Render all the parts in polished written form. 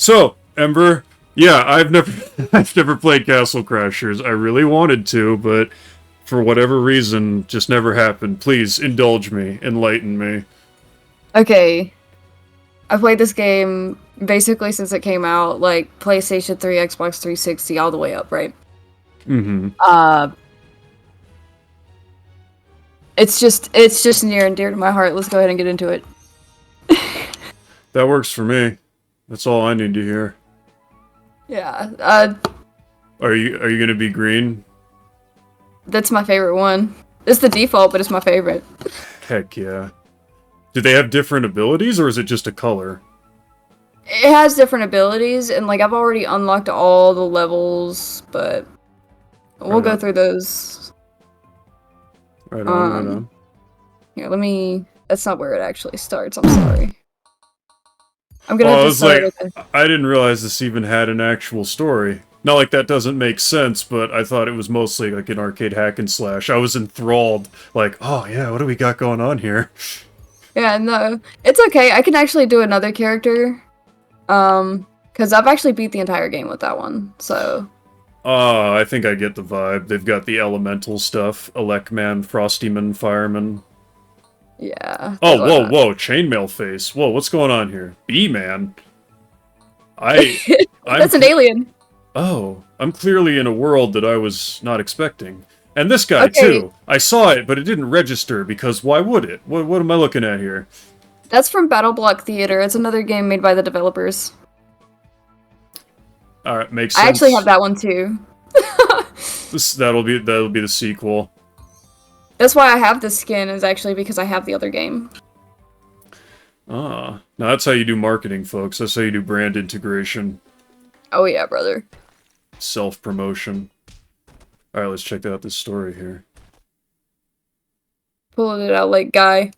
So, Ember, yeah, I've never I've never played Castle Crashers. I really wanted to, but for whatever reason, just never happened. Please indulge me, enlighten me. Okay, I played this game basically since it came out, like PlayStation 3, Xbox 360, all the way up, right? Mm-hmm. Uh, it's just near and dear to my heart. Let's go ahead and get into it. That works for me. That's all I need to hear. Yeah, Are you gonna be green? that's my favorite one. It's the default, but it's my favorite. Heck yeah. Do they have different abilities, or is it just a color? It has different abilities, and like I've already unlocked all the levels, but we'll Right go on. through those. Right on, right on. Here, let me. That's not where it actually starts. I'm sorry. I'm gonna Well, have I to was start like, with it. I didn't realize this even had an actual story. Not like that doesn't make sense, but I thought it was mostly like an arcade hack and slash. I was enthralled, like, oh yeah, what do we got going on here? Yeah, no, it's okay. I can actually do another character. Because I've actually beat the entire game with that one. So I think I get the vibe. They've got the elemental stuff. Elecman, Frostyman, Fireman. yeah, Oh, that's what whoa, whoa, chainmail face. Whoa, what's going on here? B-man. I... I'm... that's an alien. Oh, I'm clearly in a world that I was not expecting. And this guy, Okay, too. I saw it, but it didn't register, because why would it? What am I looking at here? that's from Battle Block Theater. It's another game made by the developers. Alright, makes I actually have sense. that one too. That'll be the sequel. That's why I have this skin, is actually because I have the other game. Ah, now that's how you do marketing, folks. That's how you do brand integration, Oh yeah, brother. self-promotion. Alright, let's check out this story here. Pulling it out like Guy.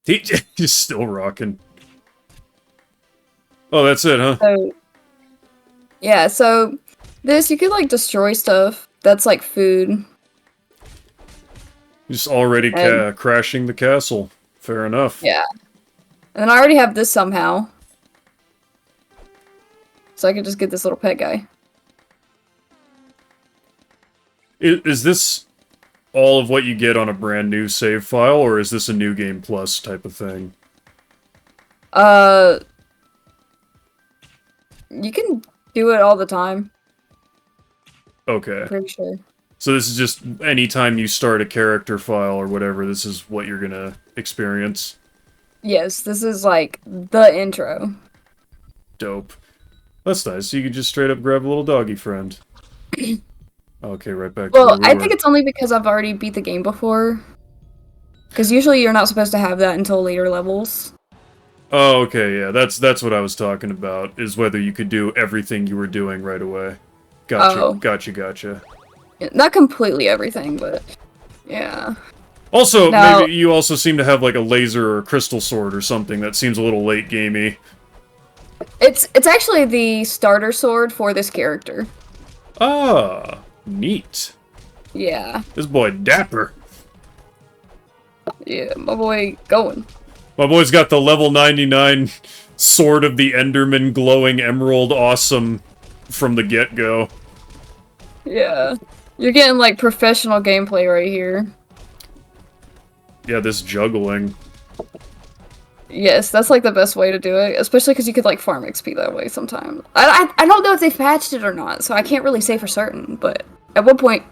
He's still rocking. Oh, that's it, huh? So yeah, so this you could like destroy stuff that's like food. Just already And crashing the castle. Fair enough. yeah. And I already have this somehow. So I could just get this little pet guy. Is this all of what you get on a brand new save file, or is this a new game plus type of thing? Uh, you can do it all the time. Okay. Pretty sure. So this is just anytime you start a character file or whatever, this is what you're gonna experience. Yes, this is like the intro. Dope. That's nice. You can just straight up grab a little doggy friend. Okay, right back to where Well, we I were. think it's only because I've already beat the game before. Because usually you're not supposed to have that until later levels. Oh, okay, yeah, that's what I was talking about, is whether you could do everything you were doing right away. Gotcha, Oh. gotcha. Not completely everything, but yeah. Also, Now, maybe you also seem to have like a laser or a crystal sword or something that seems a little late gamey. it's actually the starter sword for this character. Ah, neat. Yeah. This boy dapper. Yeah, my boy going. My boy's got the level 99 Sword of the Enderman glowing emerald awesome from the get-go. Yeah. You're getting like professional gameplay right here. Yeah, this juggling. Yes, that's like the best way to do it, especially because you could like farm XP that way sometimes. I don't know if they've patched it or not, so I can't really say for certain, but at one point,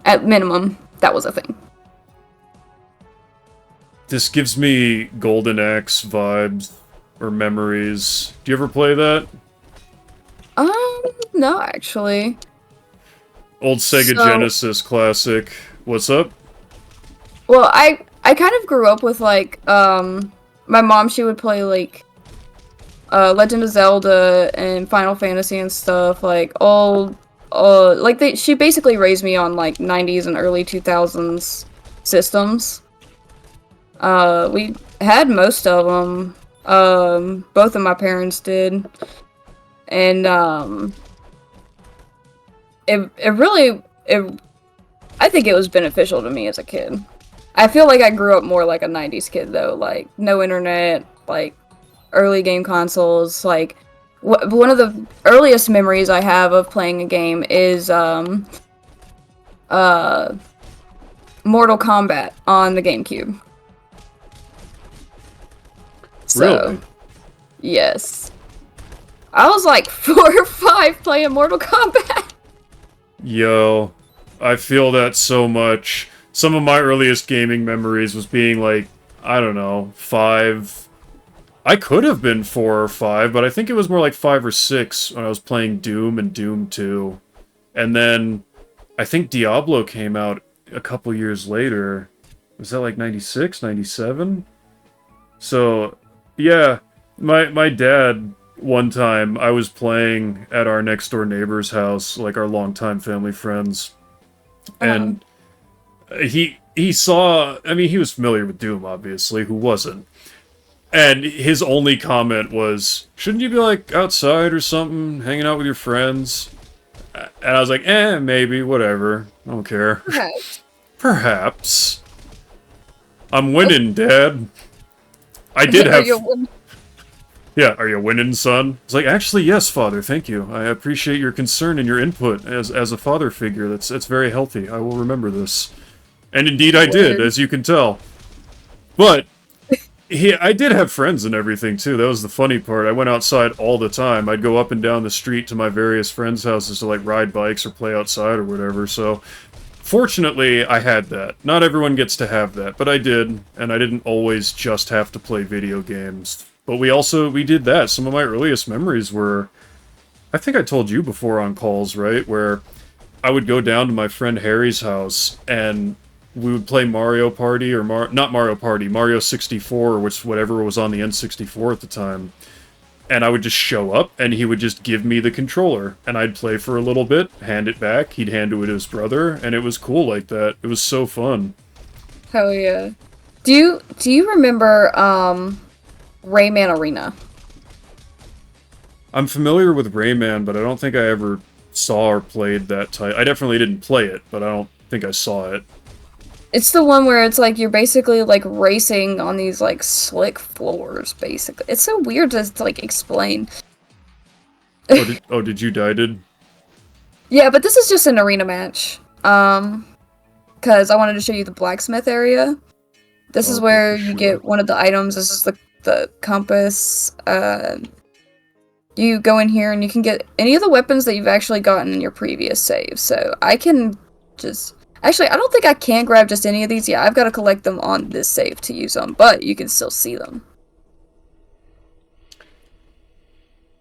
at minimum, that was a thing. This gives me Golden Axe vibes or memories. Do you ever play that? No, actually. Old Sega So, Genesis classic. What's up? well, I kind of grew up with like my mom, she would play like Legend of Zelda and Final Fantasy and stuff, like all like she basically raised me on like 90s and early 2000s systems. We had most of them. Both of my parents did. And I think it was beneficial to me as a kid. I feel like I grew up more like a 90s kid though, like no internet, like early game consoles. Like, one of the earliest memories I have of playing a game is Mortal Kombat on the GameCube. So, Really? yes. I was like 4 or 5 playing Mortal Kombat. Yo, I feel that so much. Some of my earliest gaming memories was being like, I don't know, 5. I could have been 4 or 5, but I think it was more like 5 or 6 when I was playing Doom and Doom 2. And then I think Diablo came out a couple years later. Was that like 96, 97? So, yeah, my dad, one time, I was playing at our next door neighbor's house, like our longtime family friends, and he saw, I mean, he was familiar with Doom, obviously, who wasn't? And his only comment was, shouldn't you be, like, outside or something, hanging out with your friends? And I was like, maybe, whatever, I don't care. Perhaps. Perhaps. I'm winning, Dad. I did have... Yeah, are you winning, son? It's like, actually, yes, father, thank you. I appreciate your concern and your input as a father figure. That's very healthy. I will remember this. And indeed I did, as you can tell. But, I did have friends and everything, too. That was the funny part. I went outside all the time. I'd go up and down the street to my various friends' houses to, like, ride bikes or play outside or whatever, so... Fortunately, I had that. Not everyone gets to have that, but I did, and I didn't always just have to play video games. But we did that. Some of my earliest memories were... I think I told you before on calls, right? Where I would go down to my friend Harry's house, and we would play Mario Party, or not Mario Party, Mario 64, which whatever was on the N64 at the time. And I would just show up, and he would just give me the controller, and I'd play for a little bit, hand it back, he'd hand it to his brother, and it was cool like that. It was so fun. Hell yeah. Do you remember, Rayman Arena? I'm familiar with Rayman, but I don't think I ever saw or played that type. I definitely didn't play it, but I don't think I saw it. It's the one where it's like you're basically like racing on these like slick floors, basically. It's so weird to like explain. Did you die, did? Yeah, but this is just an arena match. Because I wanted to show you the blacksmith area. This is where you get one of the items. This is the compass. You go in here and you can get any of the weapons that you've actually gotten in your previous save. So I can just... Actually, I don't think I can grab just any of these. Yeah, I've got to collect them on this save to use them, but you can still see them.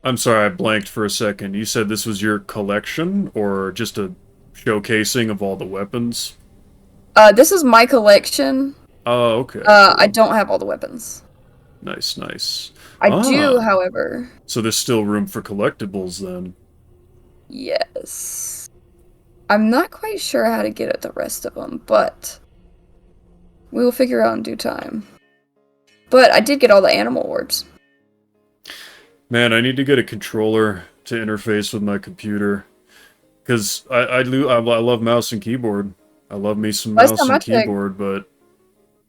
I'm sorry, I blanked for a second. You said this was your collection, or just a showcasing of all the weapons? This is my collection. Oh, okay. I don't have all the weapons. Nice, nice. I do, however. So there's still room for collectibles, then? Yes. I'm not quite sure how to get at the rest of them, but we will figure out in due time. But I did get all the animal orbs. Man, I need to get a controller to interface with my computer. Because I love mouse and keyboard. I love me some mouse and keyboard, but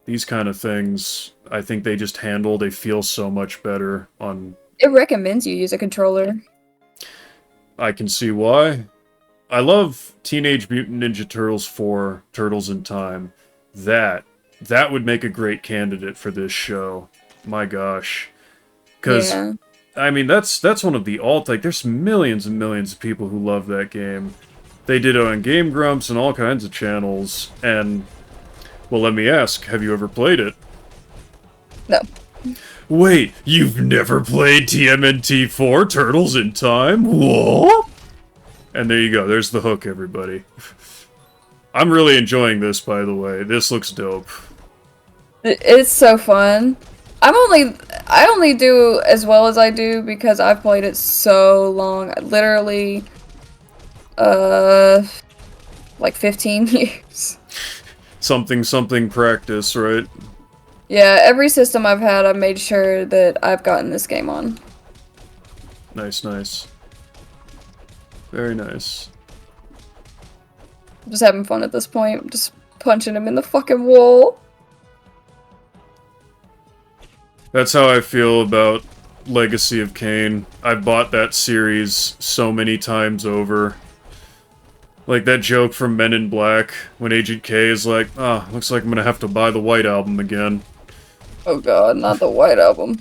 these kind of things, I think they feel so much better on... It recommends you use a controller. I can see why. I love Teenage Mutant Ninja Turtles 4, Turtles in Time. That would make a great candidate for this show. My gosh. Because, yeah. I mean, that's one of the like, there's millions and millions of people who love that game. They did it on Game Grumps and all kinds of channels, and, well, let me ask, have you ever played it? No. Wait, you've never played TMNT 4, Turtles in Time? What? And there you go, there's the hook, everybody. I'm really enjoying this, by the way. This looks dope. It's so fun. I only do as well as I do because I've played it so long. Literally, like 15 years. Something practice, right? Yeah, every system I've had, I've made sure that I've gotten this game on. Nice, nice. Very nice. I'm just having fun at this point. I'm just punching him in the fucking wall. That's how I feel about Legacy of Kain. I've bought that series so many times over. Like that joke from Men in Black, when Agent K is like, ah, oh, looks like I'm gonna have to buy the White Album again. Oh god, not the White Album.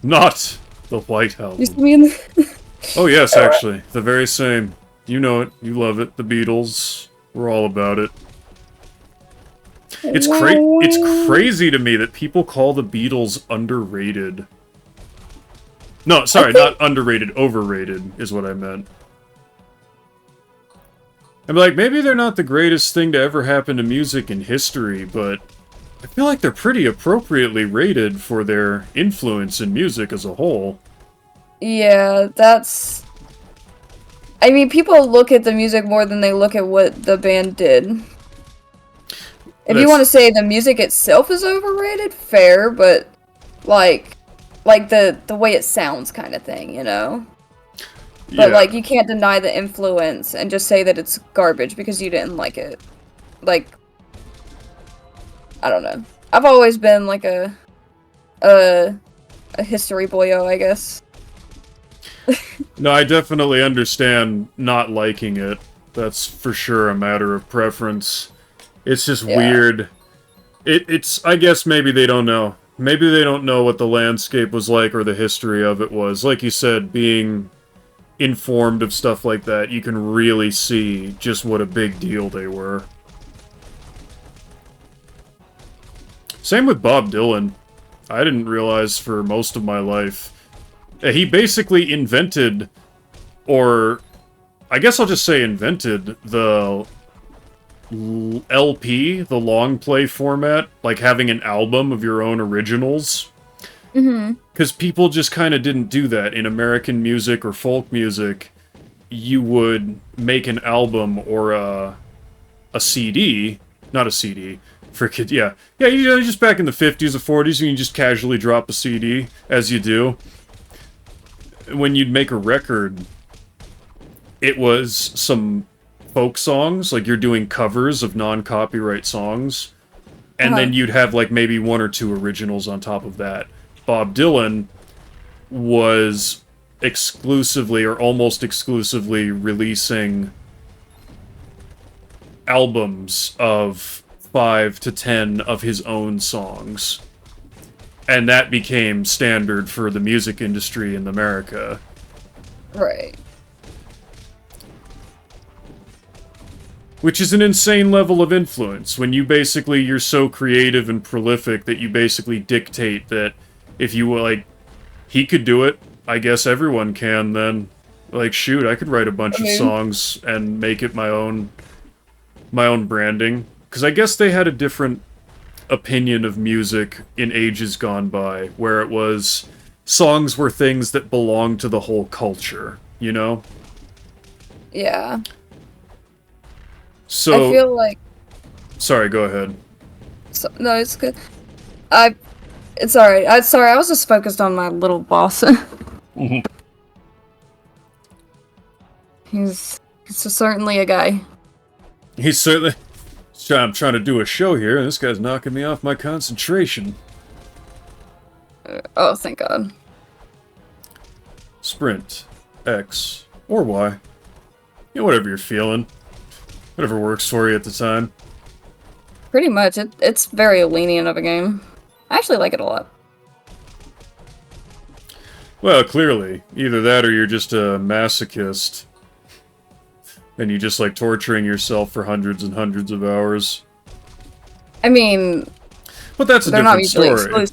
Not the White Album. Used to be in the Oh yes, actually. The very same. You know it. You love it. The Beatles. We're all about it. It's crazy to me that people call the Beatles underrated. No, sorry, not underrated, overrated is what I meant. I'm like, maybe they're not the greatest thing to ever happen to music in history, but I feel like they're pretty appropriately rated for their influence in music as a whole. Yeah, that's... I mean, people look at the music more than they look at what the band did. If you want to say the music itself is overrated, fair, but like the way it sounds kind of thing, you know? But Yeah. like you can't deny the influence and just say that it's garbage because you didn't like it. Like I don't know. I've always been like a history boyo, I guess. No, I definitely understand not liking it. That's for sure a matter of preference. It's just weird. It's I guess maybe they don't know. Maybe they don't know what the landscape was like or the history of it was. Like you said, being informed of stuff like that, you can really see just what a big deal they were. Same with Bob Dylan. I didn't realize for most of my life. He basically invented, or I guess I'll just say invented, the LP, the long play format, like having an album of your own originals. Because people just kind of didn't do that. In American music or folk music, you would make an album or a CD, not a CD, for kids, yeah, you know, just back in the 50s or 40s, you can just casually drop a CD, as you do. When you'd make a record, it was some folk songs, like you're doing covers of non-copyright songs, and then you'd have like maybe one or two originals on top of that. Bob Dylan was exclusively or almost exclusively releasing albums of 5 to 10 of his own songs. And that became standard for the music industry in America. Right. Which is an insane level of influence, when you basically, you're so creative and prolific that you basically dictate that if you, like, he could do it, I guess everyone can then. Like, shoot, I could write a bunch of songs and make it my own branding. Because I guess they had a different opinion of music in ages gone by, where it was, songs were things that belonged to the whole culture, you know? Yeah. So... I feel like... Sorry, go ahead. No, it's good. It's alright. Sorry, I was just focused on my little boss. He's certainly a guy. He's certainly... I'm trying to do a show here, and this guy's knocking me off my concentration. Oh, thank God. Sprint. X. Or Y. You know, whatever you're feeling. Whatever works for you at the time. Pretty much. It's very lenient of a game. I actually like it a lot. Well, clearly. Either that or you're just a masochist. And you just like torturing yourself for hundreds and hundreds of hours. I mean... But that's a different story.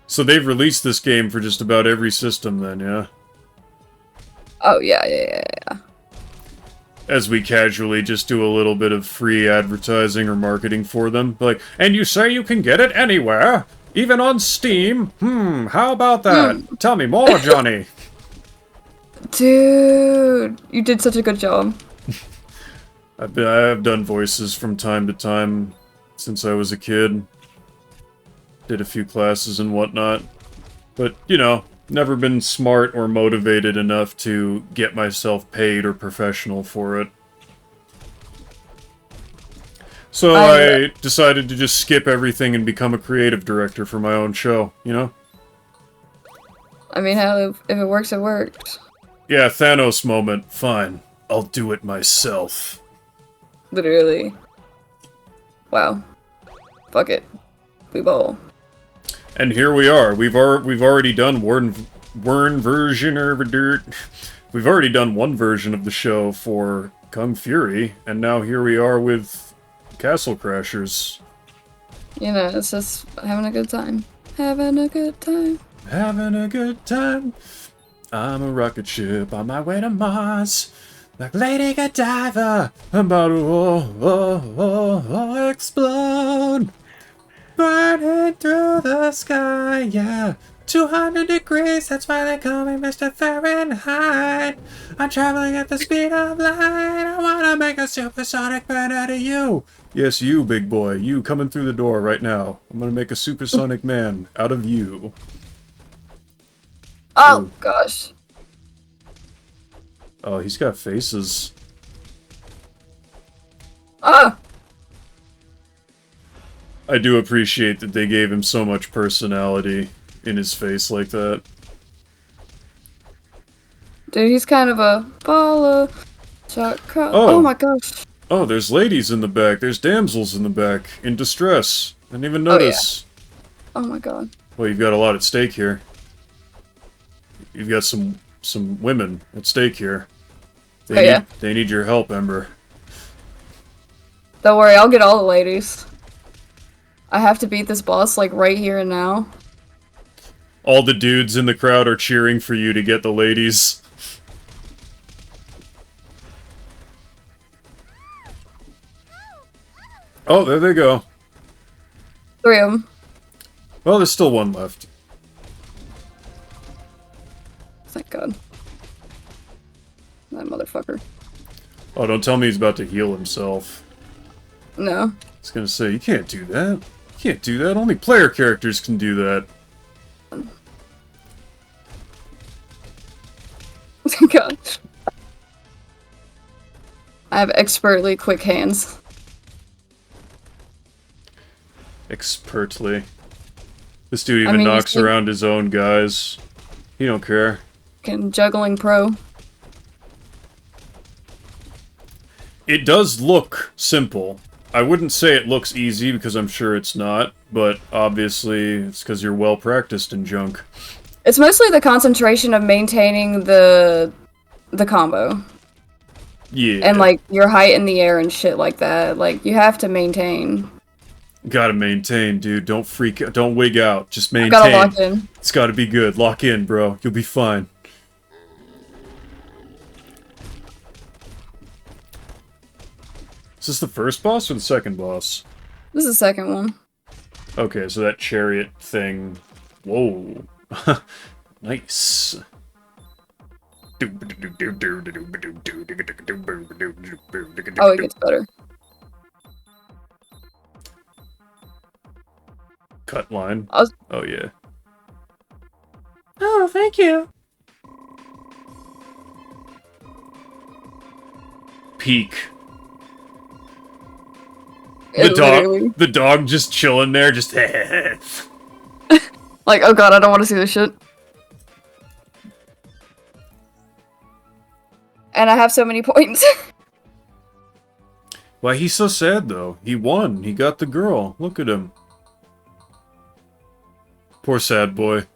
So they've released this game for just about every system then, yeah? Oh, yeah. As we casually just do a little bit of free advertising or marketing for them. Like, and you say you can get it anywhere? Even on Steam? How about that? Tell me more, Johnny. Dude, you did such a good job. I've done voices from time to time since I was a kid. Did a few classes and whatnot. But, you know, never been smart or motivated enough to get myself paid or professional for it. So I decided to just skip everything and become a creative director for my own show, you know? I mean, hell, if it works, it works. Yeah, Thanos moment. Fine. I'll do it myself. Literally. Wow. Fuck it. We bowl. And here we are. We've already done one version of dirt. We've already done one version of the show for Kung Fury, and now here we are with Castle Crashers. You know, it's just having a good time. Having a good time. Having a good time. I'm a rocket ship on my way to Mars. Like Lady Godiva. I'm about to explode. Burning through the sky, yeah. 200 degrees, that's why they call me Mr. Fahrenheit. I'm traveling at the speed of light. I wanna make a supersonic man out of you. Yes, you, big boy. You coming through the door right now. I'm gonna make a supersonic man out of you. Oh, Ooh. gosh. Oh, he's got faces. Ah! I do appreciate that they gave him so much personality in his face like that. Dude, he's kind of a baller. Oh my gosh. Oh, there's ladies in the back. There's damsels in the back. In distress. I didn't even notice. Oh my god. Well, you've got a lot at stake here. You've got some women at stake here. They need your help, Ember. Don't worry, I'll get all the ladies. I have to beat this boss, like, right here and now. All the dudes in the crowd are cheering for you to get the ladies. Oh, there they go. 3 of them. Well, there's still one left. Thank god. That motherfucker. Oh, don't tell me he's about to heal himself. No. I was gonna say, you can't do that. You can't do that. Only player characters can do that. God. I have expertly quick hands. Expertly. This dude even knocks around his own guys. He don't care. Juggling pro. It does look simple. I wouldn't say it looks easy because I'm sure it's not, but obviously it's because you're well practiced in junk. It's mostly the concentration of maintaining the combo. Yeah. And like your height in the air and shit like that. Like you have to maintain. Gotta maintain, dude. Don't freak out. Don't wig out. Just maintain. Gotta lock in. It's gotta be good. Lock in, bro. You'll be fine. Is this the first boss or the second boss? This is the second one. Okay, so that chariot thing. Whoa. Nice. Oh, it gets better. Cut line. Oh, yeah. Oh, thank you. Peak. The dog just chilling there, just like, oh god, I don't want to see this shit. And I have so many points. Why, he's so sad, though. He won. He got the girl. Look at him. Poor sad boy.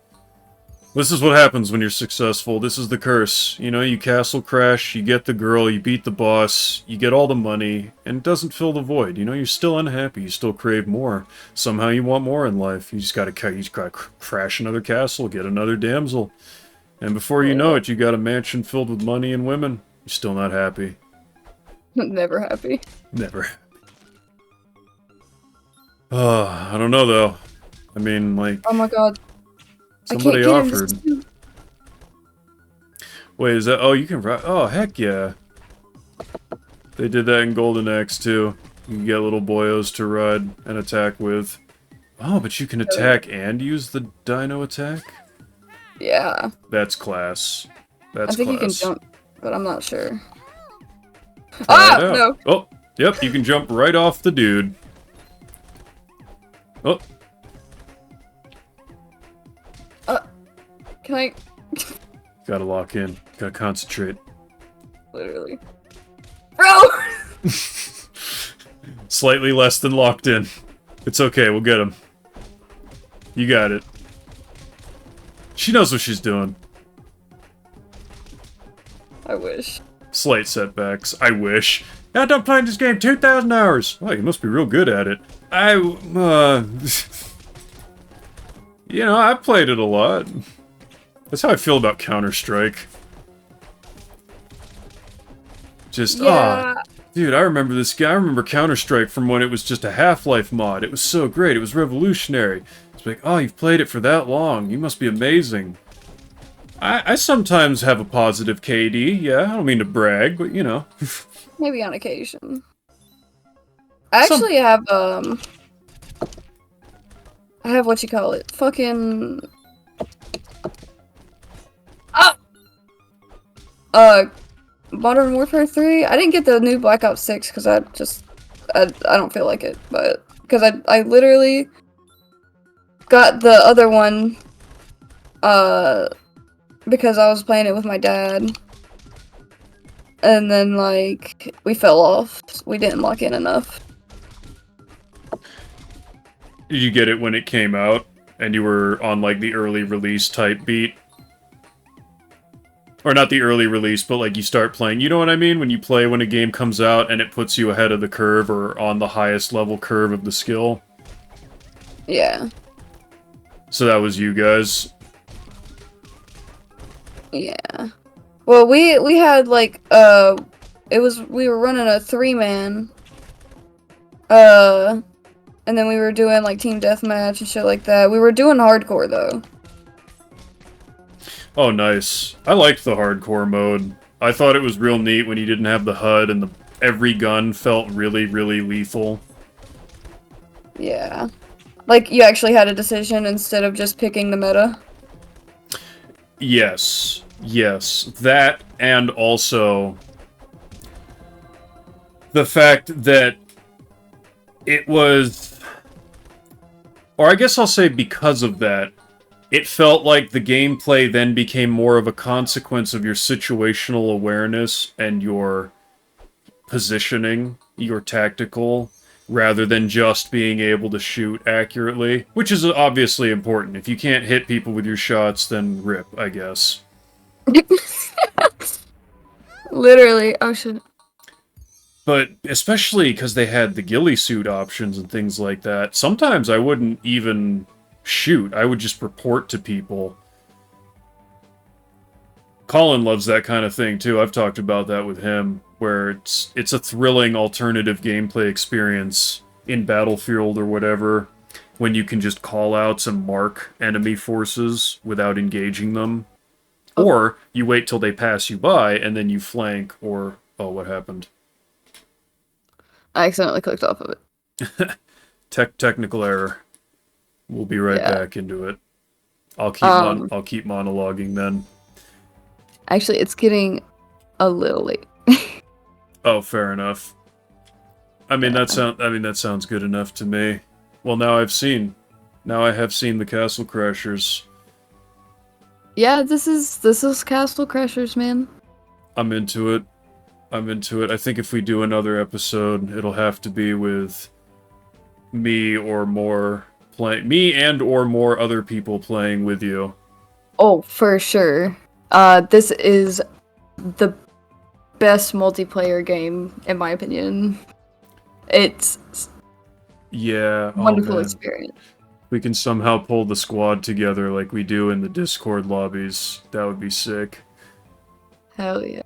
This is what happens when you're successful. This is the curse. You know, you castle crash, you get the girl, you beat the boss, you get all the money, and it doesn't fill the void. You know, you're still unhappy, you still crave more. Somehow you want more in life. You just gotta crash another castle, get another damsel. And before you know it, you got a mansion filled with money and women. You're still not happy. Never happy. Never happy. I don't know, though. I mean, like... Oh my god. Somebody offered. Wait, is that... Oh, you can... Oh, heck yeah. They did that in Golden Axe, too. You can get little boyos to ride and attack with. Oh, but you can attack and use the dino attack? Yeah. That's class. That's class. I think you can jump, but I'm not sure. Ah! No! Oh! Yep, you can jump right off the dude. Oh. Can I... Gotta lock in. Gotta concentrate. Literally. Bro! Slightly less than locked in. It's okay, we'll get him. You got it. She knows what she's doing. I wish. Slight setbacks. I wish. I've done playing this game 2,000 hours. Well, you must be real good at it. You know, I've played it a lot. That's how I feel about Counter-Strike. Just, yeah. dude, I remember this guy. I remember Counter-Strike from when it was just a Half-Life mod. It was so great. It was revolutionary. It's like, oh, you've played it for that long. You must be amazing. I sometimes have a positive KD. Yeah, I don't mean to brag, but, you know. Maybe on occasion. I actually have, I have what you call it. Fucking... Modern Warfare 3? I didn't get the new Black Ops 6 because I don't feel like it, but... Because I literally got the other one, because I was playing it with my dad. And then, like, we fell off. We didn't lock in enough. Did you get it when it came out? And you were on, like, the early release type beat? Or not the early release, but, like, you start playing. You know what I mean? When you play when a game comes out and it puts you ahead of the curve or on the highest level curve of the skill? Yeah. So that was you guys? Yeah. Well, we had, like, we were running a 3-man. And then we were doing, like, team deathmatch and shit like that. We were doing hardcore, though. Oh, nice. I liked the hardcore mode. I thought it was real neat when you didn't have the HUD and every gun felt really, really lethal. Yeah. Like, you actually had a decision instead of just picking the meta. Yes. Yes. That, and also the fact that it was... Or I guess I'll say because of that, it felt like the gameplay then became more of a consequence of your situational awareness and your positioning, your tactical, rather than just being able to shoot accurately, which is obviously important. If you can't hit people with your shots, then rip, I guess. Literally. Oh, shit. But especially because they had the ghillie suit options and things like that, sometimes I wouldn't even shoot. I would just report to people. Colin loves that kind of thing, too. I've talked about that with him, where it's a thrilling alternative gameplay experience in Battlefield or whatever, when you can just call outs and mark enemy forces without engaging them. Or you wait till they pass you by, and then you flank, or... Oh, what happened? I accidentally clicked off of it. Technical error. We'll be right back into it. I'll keep monologuing then. Actually, it's getting a little late. Oh, fair enough. I mean, that sounds good enough to me. Well, now I have seen the Castle Crashers. Yeah, this is Castle Crashers, man. I'm into it. I think if we do another episode, it'll have to be with me or more other people playing with you. Oh, for sure. This is the best multiplayer game, in my opinion. It's a wonderful experience. We can somehow pull the squad together like we do in the Discord lobbies. That would be sick. Hell yeah.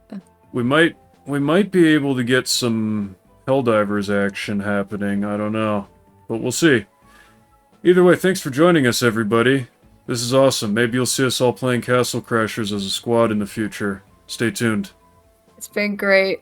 We might be able to get some Helldivers action happening. I don't know, but we'll see. Either way, thanks for joining us, everybody. This is awesome. Maybe you'll see us all playing Castle Crashers as a squad in the future. Stay tuned. It's been great.